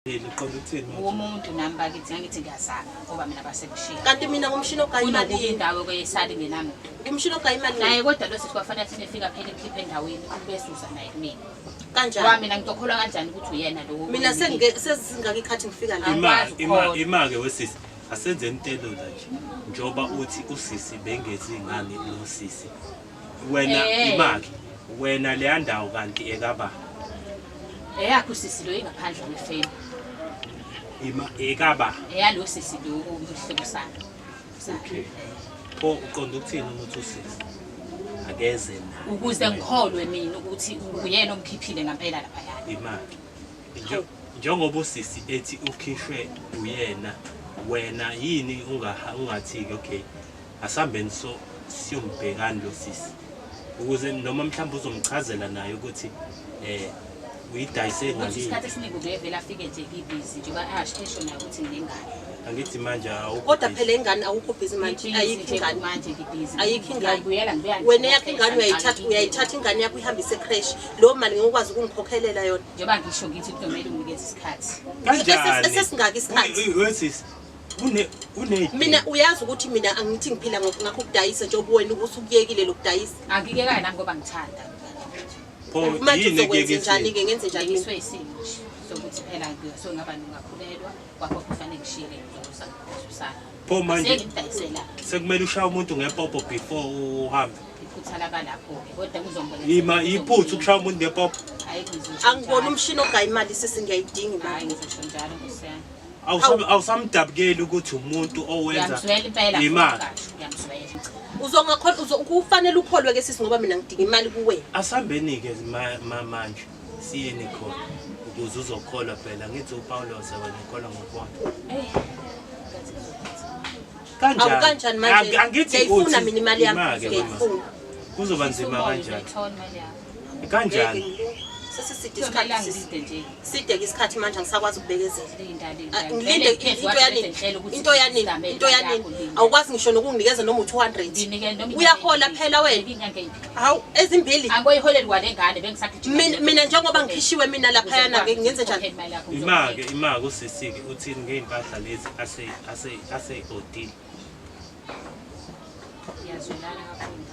Umuntu nami bakithi ngithi ngiyazama ngoba mina basekushiya. Kanti mina ngumshini ogaya imali indawo kwesali ngenami. Umshini ogaya imali naye kodwa lo sithiwafanele sinefika phela ekhiphe endaweni bese uza naye kumina. Kanjani? Wa mina ngitokholwa kanjani ukuthi uyena lo. Mina sesingaka ikhathi ngifika la. Imake wesisi asenze intelo la nje. Njoba uthi usisi bengezi ingane lo sisi. Wena imake wena le ndawo kanti ekaba. Eyakho sisi lo ingaphandle kwefeni. Ekaba. Eyalo sisi lo umhlobosana. Okay. Pho uqonda ukuthini ukuthi usisi? Akeze na. Ukuze ngikholwe mina ukuthi uyena omkhiphile ngempela lapha yana. Imali. Njengoba usisi ethi ukhishwe uyena wena yini ungathiki okay. Asambeni siyombhekana lo sisi. Ukuze noma mhlawumbe uzomchazela naye ukuthi uyidayise ngalini. Isikhathi esiningi uvela afike nje ibhizi njengoba asho nayo ukuthi ngingane. Angithi manje kodwa phela ingane awukho busy manje ayikho ingane manje ibhizi. Ayikho ingane. Wena yakho ingane uyayithatha ingane yakho ihambise ecrash. Lo mali ngokwazi ukungikhokhelela yona. Njengoba ngisho ngithi kunomela unginikeze isikhathi. Esesingaka isikhathi. Wesisi mina uyazi ukuthi mina angithi ngiphila ngakho ukudayisa nje obuwena usukuyekile lokudayisa. Angikekanga nami ngoba ngithanda. Manje uzokwenza njani ke ngenze njani ngiswe isimo sokuthi phela so ngaba ngakhulelwa kwakho kufanele ngishiyele ngizosana. Pho manje ngidayisela sekumele ushaya umuntu ngepopo before uhambe. Iphuthala kalapho ke kodwa kuzombona iphuthu ukushaya umuntu ngepopo. Angibona umshini ogaya imali sesingiyayidinga imali. Hayi ngizosho njalo kusena. Awusamdabukeli ukuthi umuntu owenza imali. Kufanele ukholwe ke sisi ngoba mina ngidinga imali kuwe. Asambeni ke manje siyeni khona ukuze uzokholwa phela ngithi uPaulos wena ukholwa ngokubona. Kanjani manje? Angithi ngifuna mina imali yami ngiyifuna. Kuzoba nzima kanjani? Kanjani? Sesiside isikhathi side isikhathi manje ngisakwazi ukubekezela. Ngilinde into yanini awukwazi ngisho nokunginikeza noma u200 uyahola phela wena. Hawu ezimbili angoyiholeli kwale ngane bengisagijima mina njengoba ngikhishiwe mina lapha yana ke ngenze njani? Imake usisike uthini ngeimpahla lezi ase odile. Yazwelana kakhulu.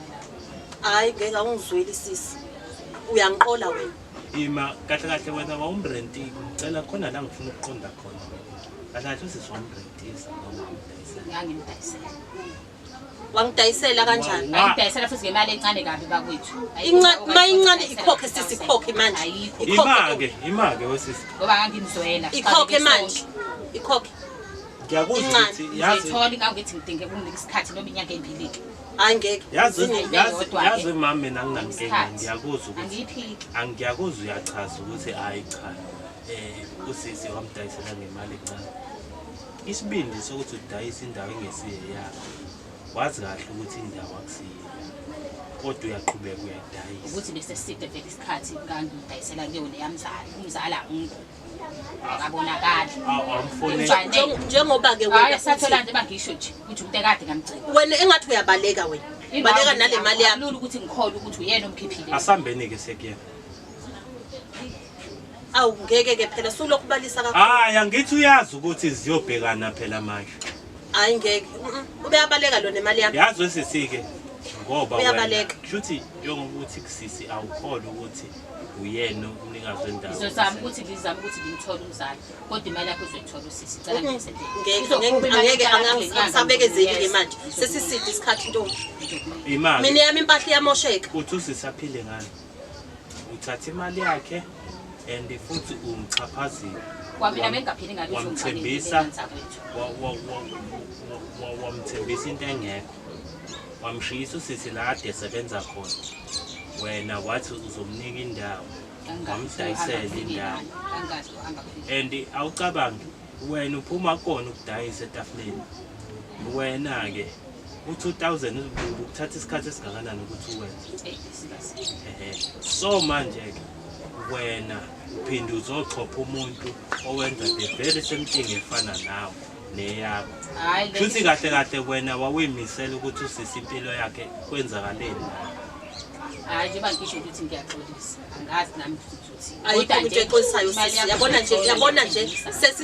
Hayi ngeke ungizweli sisi uyangiqola wena. Kahle wena wawumrenti ngicela khona la ngifuna ukuqonda khona. Kahle usisomrentisa noma ngangimdayisela. Wangidayisela kanjani? Ngidayisela futhi ngemali encane kabi bakwethu. Mayincane ikhokhe sisi ikhokhe manje. Imake wesisi. Ngoba ngangimzwela. Ikhokhe manje. Ikhokhe. Ngiyakuzwa ukuthi yazi thola ngangithi ngidinge ukunika isikhathi noma inyanga embili. Hayi ngeke. Yazi mama mina nginankinga ngiyakuzwa ukuthi angiyakuzwa uyachaza ukuthi hayi cha. Usisi wamdayisela ngemali encane. Isibindi sokuthi udayisa indawo engesiye yakho. Wazi kahle ukuthi indawo akusiyo. Kodwa uyaqhubeka uyadayisa. Ukuthi bese side vele isikhathi ngangidayisela kuyona yamzala. Umzala ngikho. Akabonakala. Awamfonela. Njengoba ke wena sathola nje bangisho nje ukuthi umuntu ekade ngamgcina. Wena engathi uyabaleka wena. Baleka nale mali yakho. Lulu ukuthi ngikholwe ukuthi uyena omkhiphile. Asambeni ke sekuyena. Awu ngeke ke phela sulokubalisa kakhulu. Hayi angithi uyazi ukuthi ziyobhekana phela manje. Hayi ngeke. Ubeyabaleka lo nemali yakho. Yazi wesisike ngoba wena. Kushuthi njengoba uthi kusisi awukholwa ukuthi uyena umnikazi wendawo. Ngizozama ukuthi ngimthole umzali. Kodwa imali yakho uzoyithola usisi. Cela ngisebenze. Ngeke angisabekezeli manje. Sesiside isikhathi ntombi. Imali. Mina yami impahla iyamosheka. Uthi usisaphile ngani? Uthatha imali yakhe and futhi umchaphazile. Kwamina bengaphili ngalo wamthembisa wamthembisa into engekho. Wamshisa usisi la ade esebenza khona. Wena wathi uzomnika indawo. Ngamdayisela indawo. And awucabangi wena uphuma khona ukudayisa etafuleni. Wena ke u2000 ukuthatha isikhathi esingakanani ukuthi uwenze. So manje ke wena uphinde uzochopha umuntu owenza the very same thing efana nawe neyakho. Futhi kahle wena wawemisela ukuthi usisi impilo yakhe kwenzakaleni. hayi njengoba ngisho ukuthi ngiyaxolisa angazi nami ukuthi ayikho into exolisayo sisi yabona nje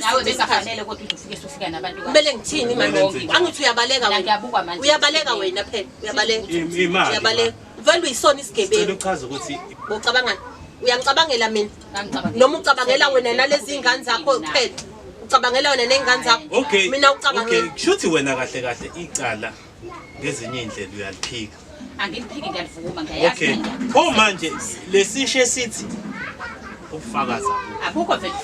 nawe besafanele kodwa ufike sofika nabantu kumele ngithini manje angithi uyabaleka wena uyabaleka wena phela uyabaleka vele uyisona isigebengu uchaza ukuthi ucabanga uyangicabangela mina noma ucabangela wena nalezi ingane zakho phela ucabangela wena nezingane zakho mina ucabangela kushuthi wena kahle kahle icala ngezinye indlela uyaliphika angiliphiki ngiyalivuma ngiyayazi pho manje lesishe sithi ufakazi akukho vele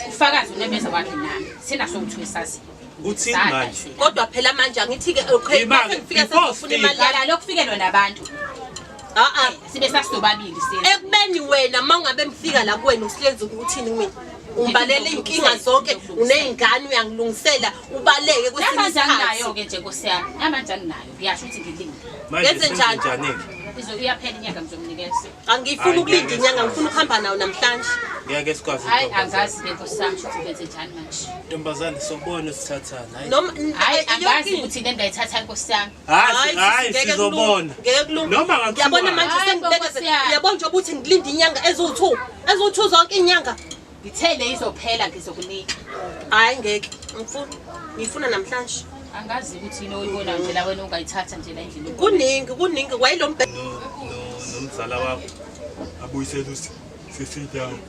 ufakazi unemeza wakhe nami sinaso ukuthi wesazi uthi manje kodwa phela manje angithi ke okay bese ngifika sesifuna imali yala lokufikelwa nabantu sibe sasidobabili sena ekubeni wena mawungabe mfika la kuwena usilenza ukuthini kumina umbalele inkinga zonke unezingane uyangilungisela ubaleke kwesinye isikhathi nayo ke nje nkosiyami namanje anginayo ngiyasho ukuthi ngilinge yenze njani iyaphela inyanga ngizomnikeza angifuni ukulinda inyanga ngifuna ukuhamba nawo namhlanje ngiyake sikwazi hayi angazi ke nkosiyami ukuthi ngenze njani manje ntombazane sobona sithathana hayi noma hayi angazi ukuthi le ndayithatha nkosiyami hayi sizobona noma ngiyabona manje sengibekeze uyabona nje ukuthi ngilinda inyanga ezu2 zonke inyanga ngithele izophela ngizokunika hayi ngeke ngifuna namhlanje angazi ukuthi yini oyibona nje la wena ungayithatha nje la endlini kuningi kwayilombe nomzala wakho abuyisela sisidawo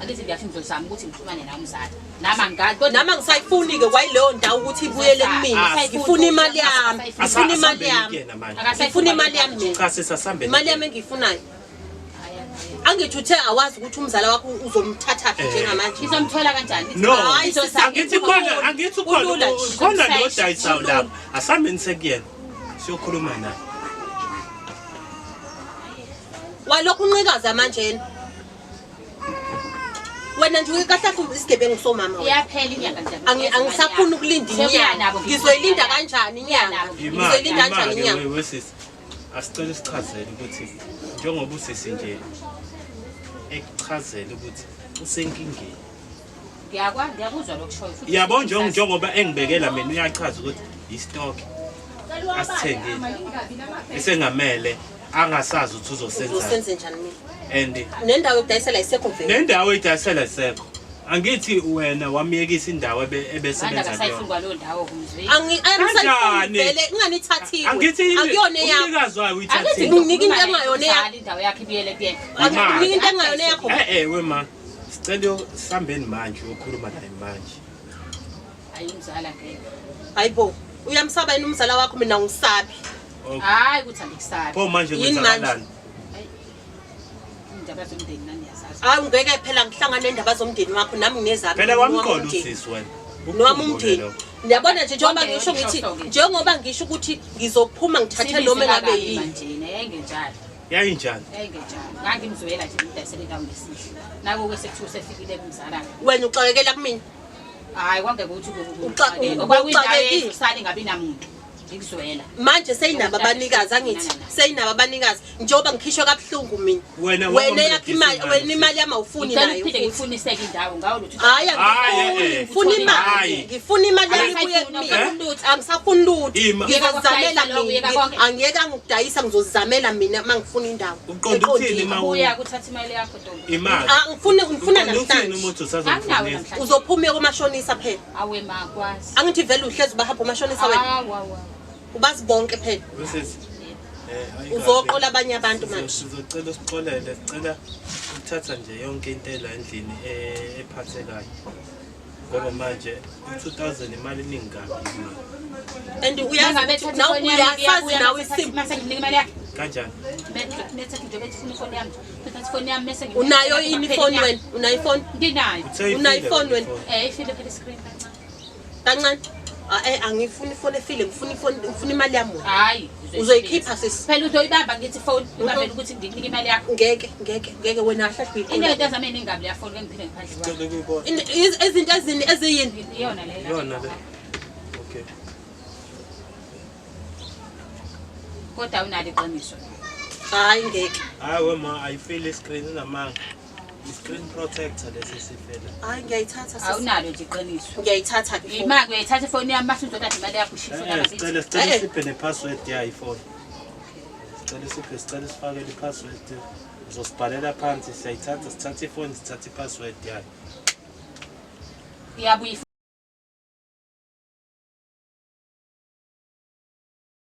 angithi ngiyathi ngizozama ukuthi ngixhumane nawe umzala nama ngazi kodwa nama ngisayifuni ke kwayileyo ndawo ukuthi ibuyele kumina ngifuna imali yami ngifuna imali yami ngifuna imali yami kasi sasambe imali yami engiyifunayo angithi uthe awazi ukuthi umzala wakho uzomthatha phi njengamanje izomthola kanjani no angithi khona lo dayisaw lapha asambe nisekuyena siyokhuluma naye walokhu unqikaza manje wena nje kahle isigebengu somama iyaphela inyanga nje angisafuni ukulinda inyanga ngizoyilinda kanjani inyanga ngizoyilinda kanjani inyanga wesisi asicela isichazele ukuthi njengoba usisi nje ekuchazele ukuthi usenkingeni ngiyakuzwa lokushoyo futhi yabo njengoba engibekela mina uyachaza ukuthi istock asithengile esengamele angasazi ukuthi uzosenza njani mina and nendawo yokudayisela isekho vele nendawo yokudayisela isekho angithi wena wamiyekisa indawo ebesebenza vele unganithathile akuyona yakho angithi nginika into engayona yakho indawo yakhe ibiyele kuyena nginika into engayona yakho wema sicela sihambeni manje uyokhuluma naye manje ayimzala ngeke hayibo uyamsaba yini umzala wakho mina ngisabi hayi ukuthi angikusabi pho manje kwenzakalani indaba zomndeni nani yazazi hayi ngeke phela ngihlangana nendaba zomndeni wakho nami nginezami phela wamqola usisi wena noma umndeni ngiyabona nje njengoba ngisho ngithi njengoba ngisho ukuthi ngizophuma ngithathe noma ngabe yini manje yayingenjalo yayinjani ngangimzwela nje ngidayisele ndawo ngesihle nako kwesekuthiwa sefikile kumzala wena uxakekela kumina hayi kwangeke ukuthi okwakuyindawo usali ngabi namuntu ngikuzwela manje seyinaba abanikazi angithi seyinaba abanikazi njengoba ngikhishwe kabuhlungu mina wena yakhe imali wena imali yami awufuni nayo ngifuniseke indawo ngawo lutho hayi ngifuna imali ngifuna imali yami ibuye kumina angisafuni lutho ngizozamela mina angiyeka ngidayisa ngizozamela mina mangifuna indawo uqonda ukuthini uya kuthatha imali yakho ntombi imali ngifuna namhlanje umuntu usazofuna uzophuma komashonisa phela awe makwazi angithi vele uhlezi bahamba umashonisa wena ubazi bonke phela uzoqola abanye abantu manje sizocela sixolele sicela ukuthatha nje yonke into la endlini ephathekayo ngoba manje 2000 imali eningi kabi and uyazi uyasazi nawe isimo kanjani unayo yini phone wena unayo phone nginayo unayo phone wena ifile phela screen kancane angifuni ifone efile ngifuna imali yami hayi uzoyikhipha sisi phela uzoyibamba ngithi phone ibambela ukuthi ngikunike imali yakho ngeke wena ahlahlwe into ezame ningabi ya phone ngiphinde ngiphandle izinto eziyini iyona le okay kodwa unali iqiniso hayi ngeke hayi wema ayifile screen unamanga screen protector lesifela hayi ngiyayithatha sisi awunalo nje iqiniso ngiyayithatha ke imali uyayithatha ifone yami mase uzothatha imali yakho ushifona sicela siphe ne password ya iPhone sicela sifakele i-password uzosibhalela phansi siyayithatha sithathe ifoni sithathe i-password yayo iyabuya